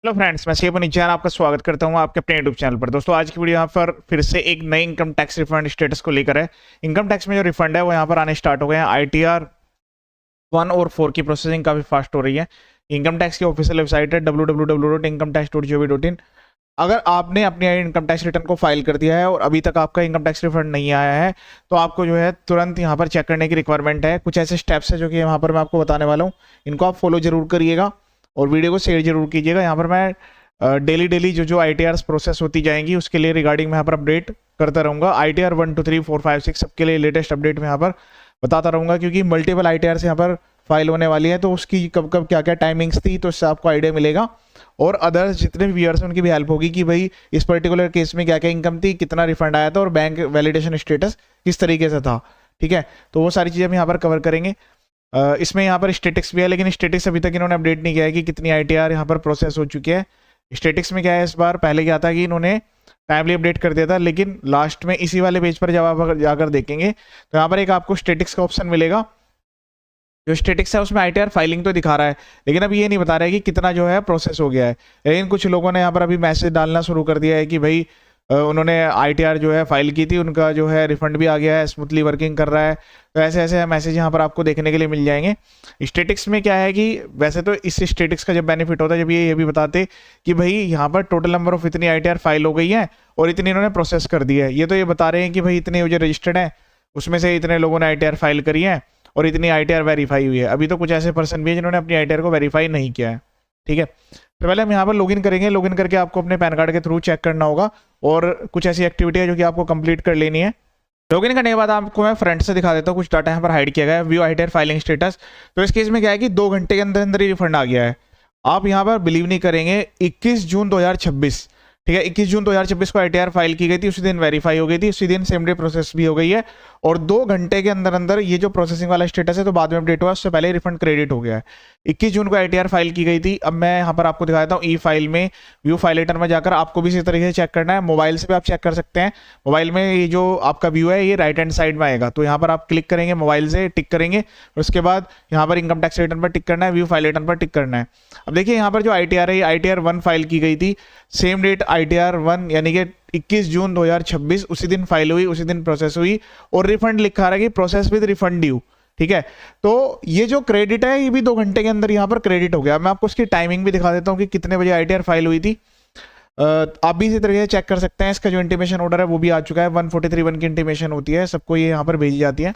Hello friends, मैं शिव निचान आपका स्वागत करता हूं आपके अपने यूट्यूब चैनल पर। दोस्तों, आज की वीडियो यहाँ पर फिर से एक नई इनकम टैक्स रिफंड स्टेटस को लेकर है। इनकम टैक्स में जो रिफंड है वो यहाँ पर आने स्टार्ट हो गए हैं। ITR 1 और 4 की प्रोसेसिंग काफ़ी फास्ट हो रही है। इनकम टैक्स की ऑफिशियल वेबसाइट है www.incometax.gov.in। अगर आपने अपनी इनकम टैक्स रिटर्न को फाइल कर दिया है और अभी तक आपका इनकम टैक्स रिफंड नहीं आया है, तो आपको जो है तुरंत यहाँ पर चेक करने की रिक्वायरमेंट है। कुछ ऐसे स्टेप्स है जो कि यहाँ पर मैं आपको बताने वाला हूँ, इनको आप फॉलो जरूर करिएगा और वीडियो को शेयर जरूर कीजिएगा। यहाँ पर मैं डेली जो ITRs प्रोसेस होती जाएंगी उसके लिए रिगार्डिंग मैं यहाँ पर अपडेट करता रहूँगा। ITR 1 2 3 4 5 6 सबके लिए लेटेस्ट अपडेट मैं यहाँ पर बताता रहूँगा, क्योंकि मल्टीपल ITRs यहाँ पर फाइल होने वाली है, तो उसकी कब कब क्या क्या टाइमिंग्स थी, तो इससे आपको आइडिया मिलेगा। और अदर्स जितने भी व्यूअर्स हैं उनकी भी हेल्प होगी कि भाई इस पर्टिकुलर केस में क्या क्या इनकम थी, कितना रिफंड आया था और बैंक वैलिडेशन स्टेटस किस तरीके से था। ठीक है, तो वो सारी चीज़ें हम यहाँ पर कवर करेंगे। इसमें यहाँ पर स्टेटिक्स भी है, लेकिन स्टेटिक्स अभी तक इन्होंने अपडेट नहीं किया है कि कितनी ITR यहाँ पर प्रोसेस हो चुकी है। स्टेटिक्स में क्या है, इस बार पहले क्या था कि इन्होंने टाइमली अपडेट कर दिया था, लेकिन लास्ट में इसी वाले पेज पर जब आप अगर जाकर देखेंगे तो यहाँ पर एक आपको स्टेटिक्स का ऑप्शन मिलेगा। जो स्टेटिक्स है उसमें ITR फाइलिंग तो दिखा रहा है, लेकिन अब ये नहीं बता रहा है कि कितना जो है प्रोसेस हो गया है। लेकिन कुछ लोगों ने यहाँ पर अभी मैसेज डालना शुरू कर दिया है कि भाई उन्होंने ITR जो है फाइल की थी, उनका जो है रिफंड भी आ गया है, स्मूथली वर्किंग कर रहा है। तो ऐसे ऐसे मैसेज यहाँ पर आपको देखने के लिए मिल जाएंगे। स्टेटिक्स में क्या है कि वैसे तो इस स्टेटिक्स का जब बेनिफिट होता है जब ये भी बताते कि भाई यहाँ पर टोटल नंबर ऑफ इतनी ITR फाइल हो गई है और इतनी इन्होंने प्रोसेस कर दी है। ये तो ये बता रहे हैं कि भाई इतने जो रजिस्टर्ड है उसमें से इतने लोगों ने ITR फाइल करी है और इतनी ITR वेरीफाई हुई है। अभी तो कुछ ऐसे पर्सन भी है जिन्होंने अपनी ITR को वेरीफाई नहीं किया है। ठीक है, तो पहले हम यहाँ पर लॉगिन करेंगे। लॉगिन करके आपको अपने पैन कार्ड के थ्रू चेक करना होगा और कुछ ऐसी एक्टिविटी है जो कि आपको कंप्लीट कर लेनी है। लॉगिन करने के बाद आपको मैं फ्रंट से दिखा देता हूँ, कुछ डाटा यहाँ पर हाइड किया गया है। View ITR filing status. तो इस केस में क्या है कि 2 घंटे के अंदर अंदर ही रिफंड आ गया है। आप यहाँ पर बिलीव नहीं करेंगे, 21 जून 2026, ठीक है, 21 जून 2026 को ITR फाइल की गई थी, उसी दिन वेरीफाई हो गई थी, उसी दिन सेम डे प्रोसेस भी हो गई है और 2 घंटे के अंदर अंदर ये जो प्रोसेसिंग वाला स्टेटस है तो बाद में अपडेट हुआ, उससे पहले रिफंड क्रेडिट हो गया है। 21 जून को ITR फाइल की गई थी। अब मैं यहाँ पर आपको दिखाता हूँ ई फाइल में, व्यू फाइलेटर में जाकर आपको भी इसी तरीके से चेक करना है। मोबाइल से भी आप चेक कर सकते हैं। मोबाइल में ये जो आपका व्यू है ये राइट हैंड साइड में आएगा, तो यहाँ पर आप क्लिक करेंगे, मोबाइल से टिक करेंगे और उसके बाद यहाँ पर इनकम टैक्स रिटर्न पर टिक करना है, व्यू फाइलेटर पर टिक करना है। अब देखिए यहाँ पर जो ITR है, ITR 1 फाइल की गई थी, सेम डेट ITR 1 यानी कि 21 जून 2026 उसी दिन फाइल हुई, उसी दिन प्रोसेस हुई और रिफंड लिखा रहा है कि प्रोसेस विद रिफंड ड्यू। ठीक है, तो ये जो क्रेडिट है ये भी 2 घंटे के अंदर यहाँ पर क्रेडिट हो गया। मैं आपको इसकी टाइमिंग भी दिखा देता हूँ कि कितने बजे ITR फाइल हुई थी। आप भी इसी तरीके से चेक कर सकते हैं। इसका जो इंटीमेशन ऑर्डर है वो भी आ चुका है। 143(1) की इंटीमेशन होती है, सबको ये यहाँ पर भेजी जाती है।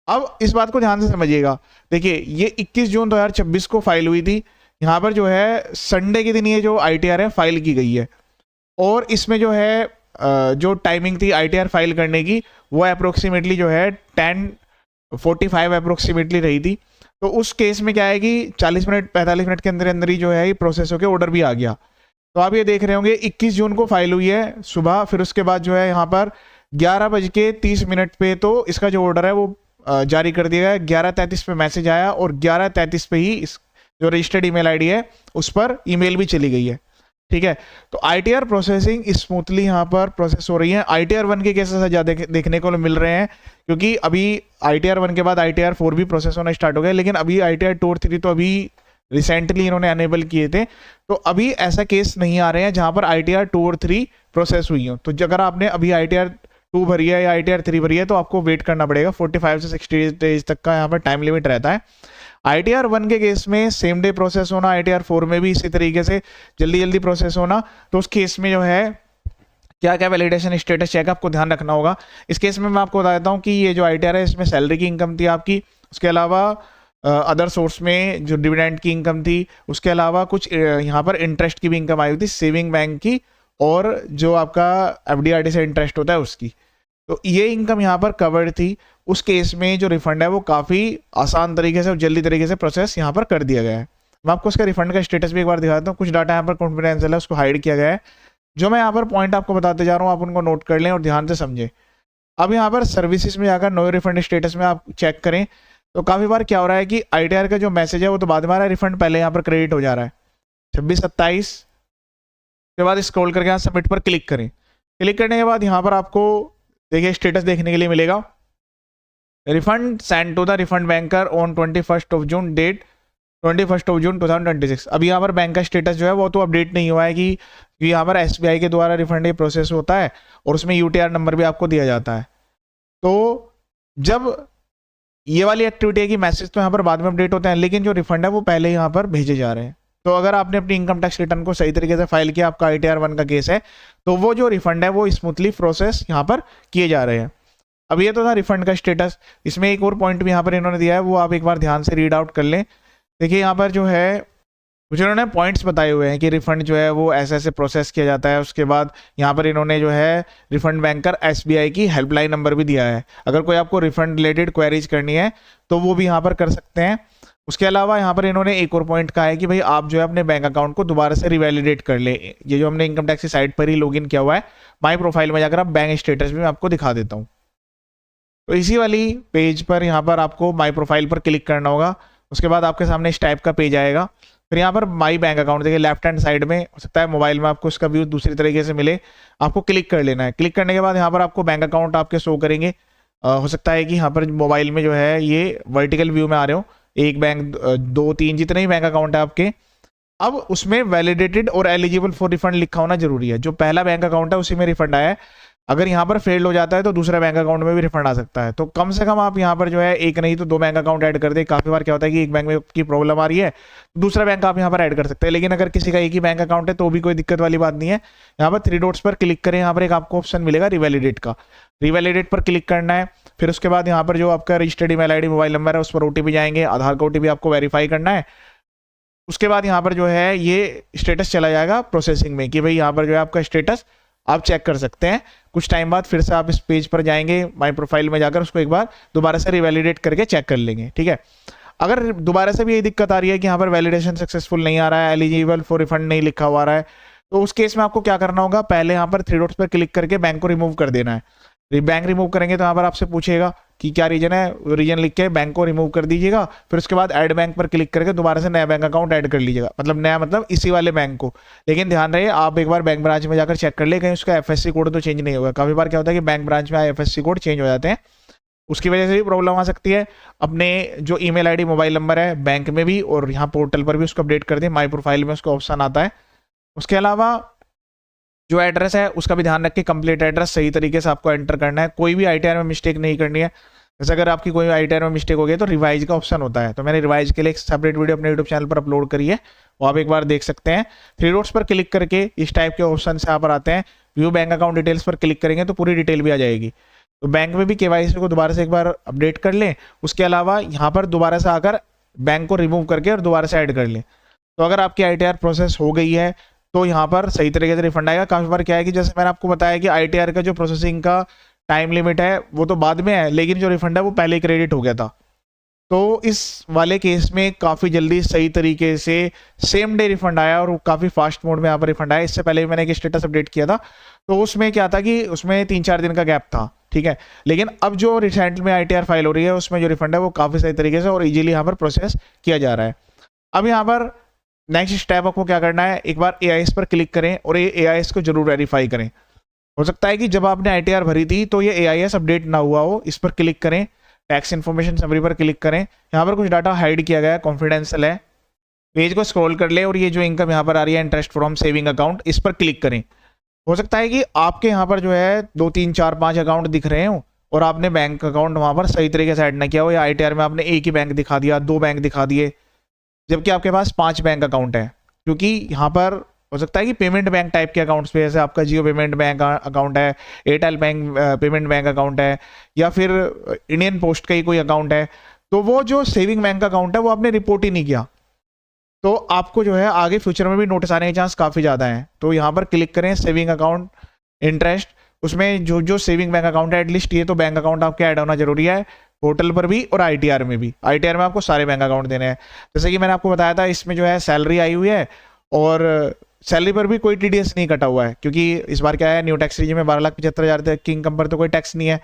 अब इस बात को ध्यान से समझिएगा। देखिए ये 21 जून 2026 को फाइल हुई थी। यहाँ पर जो है संडे के दिन ये जो ITR है फाइल की गई है और इसमें जो है जो टाइमिंग थी ITR फाइल करने की वो अप्रोक्सीमेटली जो है 10:45 अप्रोक्सीमेटली रही थी। तो उस केस में क्या है कि 40 मिनट 45 मिनट के अंदर अंदर ही जो है ये प्रोसेस होकर ऑर्डर भी आ गया। तो आप ये देख रहे होंगे 21 जून को फाइल हुई है सुबह, फिर उसके बाद जो है यहाँ पर 11:30 पे तो इसका जो ऑर्डर है वो जारी कर दिया गया। 11:33 पे मैसेज आया और 11:33 पे ही इस जो रजिस्टर्ड ईमेल आईडी है उस पर ईमेल भी चली गई है। ठीक है, तो ITR प्रोसेसिंग स्मूथली यहाँ पर प्रोसेस हो रही है। ITR 1 के केसेस ज़्यादा देखने को मिल रहे हैं, क्योंकि अभी ITR 1 के बाद ITR 4 भी प्रोसेस होना स्टार्ट हो गया, लेकिन अभी ITR 2 और 3 तो अभी रिसेंटली इन्होंने अनेबल किए थे। तो अभी ऐसा केस नहीं आ रहे हैं जहाँ पर ITR 2 और 3 प्रोसेस हुई हो। तो अगर आपने अभी ITR 2 भरी है या ITR 3 भरी है तो आपको वेट करना पड़ेगा। 45 से 60 डेज तक का यहाँ पर टाइम लिमिट रहता है। ITR 1 के केस में सेम डे प्रोसेस होना, ITR 4 में भी इसी तरीके से जल्दी प्रोसेस होना। तो उस केस में जो है क्या क्या वैलिडेशन स्टेटस चेक आपको ध्यान रखना होगा। इस केस में मैं आपको बता देता हूँ कि ये जो ITR है इसमें सैलरी की इनकम थी आपकी, उसके अलावा अदर सोर्स में जो डिविडेंड की इनकम थी, उसके अलावा कुछ यहाँ पर इंटरेस्ट की भी इनकम आई हुई थी, सेविंग बैंक की और जो आपका FD/RD से इंटरेस्ट होता है उसकी। तो ये इनकम यहाँ पर कवर्ड थी। उस केस में जो रिफंड है वो काफ़ी आसान तरीके से और जल्दी तरीके से प्रोसेस यहाँ पर कर दिया गया है। मैं आपको उसका रिफंड का स्टेटस भी एक बार दिखा देता हूँ। कुछ डाटा यहाँ पर कॉन्फिडेंशियल है, उसको हाइड किया गया है। जो मैं यहाँ पर पॉइंट आपको बताते जा रहा हूँ आप उनको नोट कर लें और ध्यान से समझें। अब यहाँ पर सर्विसेज में जाकर नो रिफंड स्टेटस में आप चेक करें तो काफ़ी बार क्या हो रहा है कि ITR का जो मैसेज है वो तो बाद में आ रहा है, रिफंड पहले यहाँ पर क्रेडिट हो जा रहा है। 26-27 के बाद स्क्रॉल करके यहाँ सबमिट पर क्लिक करें। क्लिक करने के बाद यहाँ पर आपको देखिए स्टेटस देखने के लिए मिलेगा, refund send to the refund banker on 21 June date 21 June 2026। अभी यहाँ पर बैंक का स्टेटस जो है वो तो अपडेट नहीं हुआ है कि यहाँ पर SBI के द्वारा रिफंड ये प्रोसेस होता है और उसमें UTR नंबर भी आपको दिया जाता है। तो जब ये वाली एक्टिविटी है कि मैसेज तो यहाँ पर बाद में अपडेट होते हैं, लेकिन जो रिफंड है वो पहले यहाँ पर भेजे जा रहे हैं। तो अगर आपने अपनी इनकम टैक्स रिटर्न को सही तरीके से फाइल किया, आपका ITR 1 का केस है, तो वो जो रिफंड है वो स्मूथली प्रोसेस यहाँ पर किए जा रहे हैं। अब ये तो था रिफंड का स्टेटस। इसमें एक और पॉइंट भी यहाँ पर इन्होंने दिया है, वो आप एक बार ध्यान से रीड आउट कर लें। देखिए यहाँ पर जो है कुछ इन्होंने पॉइंट्स बताए हुए हैं कि रिफंड जो है वो ऐसे ऐसे प्रोसेस किया जाता है। उसके बाद यहाँ पर इन्होंने जो है रिफंड बैंकर SBI की हेल्पलाइन नंबर भी दिया है, अगर कोई आपको रिफंड रिलेटेड क्वेरीज करनी है तो वो भी यहाँ पर कर सकते हैं। उसके अलावा यहाँ पर इन्होंने एक और पॉइंट कहा है कि भाई आप जो है अपने बैंक अकाउंट को दोबारा से रिवैलिडेट कर ले। ये जो हमने इनकम टैक्स की साइट पर ही लॉगिन किया हुआ है, माई प्रोफाइल में जाकर आप बैंक स्टेटस भी मैं आपको दिखा देता हूँ। तो इसी वाली पेज पर यहाँ पर आपको माई प्रोफाइल पर क्लिक करना होगा। उसके बाद आपके सामने इस टाइप का पेज आएगा। फिर यहाँ पर माई बैंक अकाउंट देखिए लेफ्ट हैंड साइड में, हो सकता है मोबाइल में आपको इसका व्यू दूसरी तरीके से मिले, आपको क्लिक कर लेना है। क्लिक करने के बाद यहाँ पर आपको बैंक अकाउंट आपके शो करेंगे। हो सकता है कि यहाँ पर मोबाइल में जो है ये वर्टिकल व्यू में आ रहे हो, एक बैंक, 2, 3 जितने ही बैंक अकाउंट है आपके। अब उसमें वैलिडेटेड और एलिजिबल फॉर रिफंड लिखा होना जरूरी है। जो पहला बैंक अकाउंट है उसी में रिफंड आया है, अगर यहाँ पर फेल्ड हो जाता है तो दूसरे बैंक अकाउंट में भी रिफंड आ सकता है। तो कम से कम आप यहाँ पर जो है एक नहीं तो 2 बैंक अकाउंट ऐड कर दे। काफी बार क्या होता है कि एक बैंक में की प्रॉब्लम आ रही है, दूसरा बैंक आप यहाँ पर ऐड कर सकते हैं। लेकिन अगर किसी का एक ही बैंक अकाउंट है तो भी कोई दिक्कत वाली बात नहीं है। यहाँ पर 3 डॉट्स पर क्लिक करें, यहाँ पर एक आपको ऑप्शन मिलेगा रिवैलिडेट का, रिवैलिडेट पर क्लिक करना है। फिर उसके बाद यहाँ पर जो आपका registered email ID mobile number है उस पर OTP जाएंगे, आधार का OTP आपको वेरीफाई करना है। उसके बाद यहाँ पर जो है ये स्टेटस चला जाएगा प्रोसेसिंग में कि भाई यहाँ पर जो है आपका स्टेटस आप चेक कर सकते हैं। कुछ टाइम बाद फिर से आप इस पेज पर जाएंगे, माई प्रोफाइल में जाकर उसको एक बार दोबारा से रिवैलिडेट करके चेक कर लेंगे। ठीक है, अगर दोबारा से भी यही दिक्कत आ रही है कि यहाँ पर वैलिडेशन सक्सेसफुल नहीं आ रहा है, एलिजिबल फॉर रिफंड नहीं लिखा हुआ रहा है, तो उस केस में आपको क्या करना होगा, पहले यहाँ पर 3 डॉट्स पर क्लिक करके बैंक को रिमूव कर देना है। बैंक रिमूव करेंगे तो यहाँ पर आपसे पूछेगा कि क्या रीजन है, रीजन लिख के बैंक को रिमूव कर दीजिएगा। फिर उसके बाद ऐड बैंक पर क्लिक करके दोबारा से नया बैंक अकाउंट ऐड कर लीजिएगा, मतलब नया मतलब इसी वाले बैंक को। लेकिन ध्यान रहे आप एक बार बैंक ब्रांच में जाकर चेक कर ले, कहीं उसका FSC कोड तो चेंज नहीं होगा। काफी बार क्या होता है कि बैंक ब्रांच में FSC कोड चेंज हो जाते हैं, उसकी वजह से भी प्रॉब्लम आ सकती है। अपने जो ईमेल आईडी मोबाइल नंबर है बैंक में भी और यहाँ पोर्टल पर भी उसको अपडेट कर दें, माई प्रोफाइल में उसका ऑप्शन आता है। उसके अलावा जो एड्रेस है उसका भी ध्यान रख के कंप्लीट एड्रेस सही तरीके से आपको एंटर करना है, कोई भी ITR में मिस्टेक नहीं करनी है। जैसे अगर आपकी कोई ITR में मिस्टेक हो गई तो रिवाइज का ऑप्शन होता है, तो मैंने रिवाइज के लिए एक सेपरेट वीडियो अपने YouTube चैनल पर अपलोड करी है, वो आप एक बार देख सकते हैं। 3 डॉट्स पर क्लिक करके इस टाइप के ऑप्शन से यहाँ पर आते हैं, व्यू बैंक अकाउंट डिटेल्स पर क्लिक करेंगे तो पूरी डिटेल भी आ जाएगी। तो बैंक में भी KYC को दोबारा से एक बार अपडेट कर लें। उसके अलावा यहाँ पर दोबारा से आकर बैंक को रिमूव करके और दोबारा से ऐड कर लें। तो अगर आपकी ITR प्रोसेस हो गई है तो यहाँ पर सही तरीके से रिफंड आएगा। काफी बार क्या है कि जैसे मैंने आपको बताया कि ITR का जो प्रोसेसिंग का टाइम लिमिट है वो तो बाद में है, लेकिन जो रिफंड है वो पहले क्रेडिट हो गया था। तो इस वाले केस में काफ़ी जल्दी सही तरीके से सेम डे रिफंड आया और काफ़ी फास्ट मोड में यहाँ पर रिफंड आया। इससे पहले भी मैंने एक स्टेटस अपडेट किया था, तो उसमें क्या था कि उसमें 3-4 दिन का गैप था। ठीक है, लेकिन अब जो रिसेंट में ITR फाइल हो रही है उसमें जो रिफंड है वो काफ़ी सही तरीके से और ईजिली यहाँ पर प्रोसेस किया जा रहा है। अब यहाँ पर नेक्स्ट स्टेप आपको क्या करना है, एक बार AIS पर क्लिक करें और ये AIS को जरूर वेरीफाई करें। हो सकता है कि जब आपने ITR भरी थी तो ये AIS अपडेट ना हुआ हो। इस पर क्लिक करें, टैक्स इन्फॉर्मेशन समरी पर क्लिक करें, यहाँ पर कुछ डाटा हाइड किया गया है, कॉन्फिडेंशियल है। पेज को स्क्रॉल कर ले और ये जो इनकम यहाँ पर आ रही है इंटरेस्ट फ्रॉम सेविंग अकाउंट, इस पर क्लिक करें। हो सकता है कि आपके यहाँ पर जो है 2, 3, 4, 5 अकाउंट दिख रहे हो और आपने बैंक अकाउंट वहाँ पर सही तरीके से ऐड ना किया हो, या ITR में आपने एक ही बैंक दिखा दिया, 2 बैंक दिखा दिए, जबकि आपके पास 5 बैंक अकाउंट है। क्योंकि यहाँ पर हो सकता है कि पेमेंट बैंक टाइप के अकाउंट्स पे, जैसे आपका जियो पेमेंट बैंक अकाउंट है, Airtel bank payment bank account है, या फिर इंडियन पोस्ट का ही कोई अकाउंट है, तो वो जो सेविंग बैंक अकाउंट है वो आपने रिपोर्ट ही नहीं किया, तो आपको जो है आगे फ्यूचर में भी नोटिस आने के चांस काफ़ी ज़्यादा हैं। तो यहाँ पर क्लिक करें सेविंग अकाउंट इंटरेस्ट, उसमें जो सेविंग बैंक अकाउंट है एटलीस्ट ये तो बैंक अकाउंट आपके ऐड होना जरूरी है, पोर्टल पर भी और ITR में भी। ITR में आपको सारे बैंक अकाउंट देने हैं। जैसे कि मैंने आपको बताया था इसमें जो है सैलरी आई हुई है और सैलरी पर भी कोई TDS नहीं कटा हुआ है, क्योंकि इस बार क्या है न्यू टैक्स रिजीम में 12,75,000 तक की इनकम पर तो कोई टैक्स नहीं है,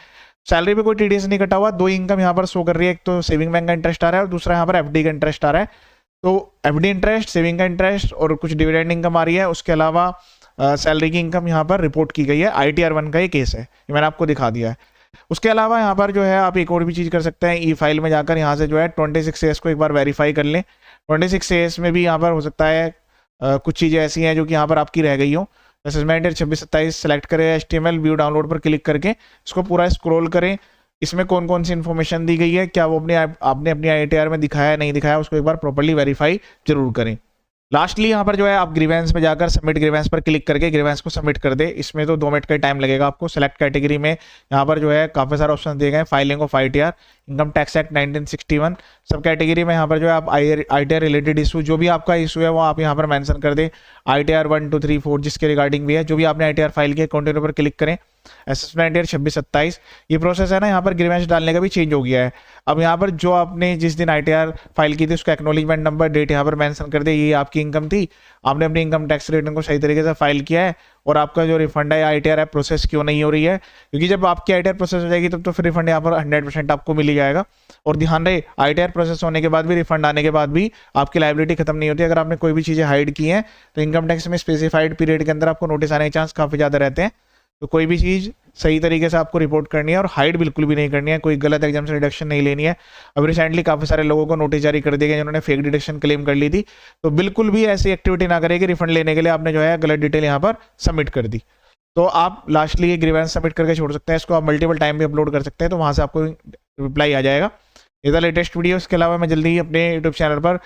सैलरी पे कोई TDS नहीं कटा हुआ। 2 इनकम यहाँ पर शो कर रही है, एक तो सेविंग बैंक का इंटरेस्ट आ रहा है और दूसरा यहाँ पर FD का इंटरेस्ट आ रहा है। तो FD इंटरेस्ट, सेविंग का इंटरेस्ट और कुछ डिविडेंड इनकम आ रही है। उसके अलावा सैलरी की इनकम यहाँ पर रिपोर्ट की गई है। ITR 1 का ये केस है, ये मैंने आपको दिखा दिया है। उसके अलावा यहाँ पर जो है आप एक और भी चीज़ कर सकते हैं, ई फाइल में जाकर यहाँ से जो है 26 ईयर्स को एक बार वेरीफाई कर लें। 26 AS में भी यहाँ पर हो सकता है कुछ चीज़ें ऐसी हैं जो कि यहाँ पर आपकी रह गई हो। असेसमेंट 26-27 सेलेक्ट करें, HTML व्यू डाउनलोड पर क्लिक करके इसको पूरा स्क्रॉल करें। इसमें कौन कौन सी इन्फॉर्मेशन दी गई है, क्या वो आपने अपनी IITR में दिखाया है नहीं दिखाया, उसको एक बार प्रॉपर्ली वेरीफाई जरूर करें। लास्टली यहाँ पर जो है आप ग्रीवेंस में जाकर सबमिट ग्रीवेंस पर क्लिक करके ग्रीवेंस को सबमिट कर दे। इसमें तो 2 मिनट का टाइम लगेगा आपको। सेलेक्ट कैटेगरी में यहाँ पर जो है काफ़ी सारे ऑप्शन दिए गए, filing of ITR, income tax act 1961। सब कैटेगरी में यहाँ पर जो है आप ITR रिलेटेड इशू, जो भी आपका इशू है वो आप यहाँ पर मेंशन कर दे। ITR 1, 2, 3, 4 जिसके रिगार्डिंग भी है, जो भी आपने ITR फाइल किया, कंटिन्यू पर क्लिक करें। असेसमेंट ईयर 26-27 ये प्रोसेस है ना, यहाँ पर ग्रीवेंस डालने का भी चेंज हो गया है। अब यहाँ पर जो आपने जिस दिन ITR फाइल की थी उसका एक्नॉलेजमेंट नंबर, डेट यहाँ पर मेंशन कर दे। ये आपकी इनकम थी, आपने अपनी इनकम टैक्स रिटर्न को सही तरीके से फाइल किया है और आपका जो रिफंड है ITR है प्रोसेस क्यों नहीं हो रही है, क्योंकि जब आपकी ITR प्रोसेस हो जाएगी तब तो फिर रिफंड यहाँ पर 100% आपको मिल ही जाएगा। और ध्यान रहे, ITR प्रोसेस होने के बाद भी, रिफंड आने के बाद भी आपकी लायबिलिटी खत्म नहीं होती। अगर आपने कोई भी चीज़ें हाइड की हैं तो इनकम टैक्स में स्पेसिफाइड पीरियड के अंदर आपको नोटिस आने के चांस काफ़ी ज़्यादा रहते हैं। तो कोई भी चीज़ सही तरीके से आपको रिपोर्ट करनी है और हाइड बिल्कुल भी नहीं करनी है, कोई गलत एग्जाम से डिडक्शन नहीं लेनी है। अब रिसेंटली काफ़ी सारे लोगों को नोटिस जारी कर दिए गए जिन्होंने फेक डिडक्शन क्लेम कर ली थी, तो बिल्कुल भी ऐसी एक्टिविटी ना करें कि रिफंड लेने के लिए आपने जो है गलत डिटेल यहाँ पर सबमिट कर दी। तो आप लास्टली ये ग्रीवेंस सबमिट करके छोड़ सकते हैं, इसको आप मल्टीपल टाइम भी अपलोड कर सकते हैं, तो वहाँ से आपको रिप्लाई आ जाएगा। ये था लेटेस्ट वीडियो। इसके अलावा मैं जल्दी ही अपने यूट्यूब चैनल पर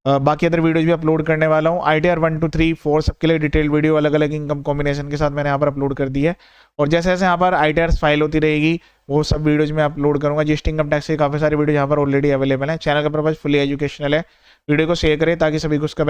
बाकी अदर वीडियोज भी अपलोड करने वाला हूँ। ITR 1, 2, 3, 4 सबके लिए डिटेल वीडियो अलग अलग इनकम कॉम्बिनेशन के साथ मैंने यहाँ पर अपलोड कर दी है। और जैसे जैसे यहाँ पर ITR फाइल होती रहेगी वो सब वीडियोज में अपलोड करूँगा। GST इनकम टैक्स के काफ़ी सारे वीडियो यहाँ पर ऑलरेडी अवेलेबल हैं। चैनल का पर्पज फुली एजुकेशनल है। वीडियो को शेयर करें ताकि सभी को उसका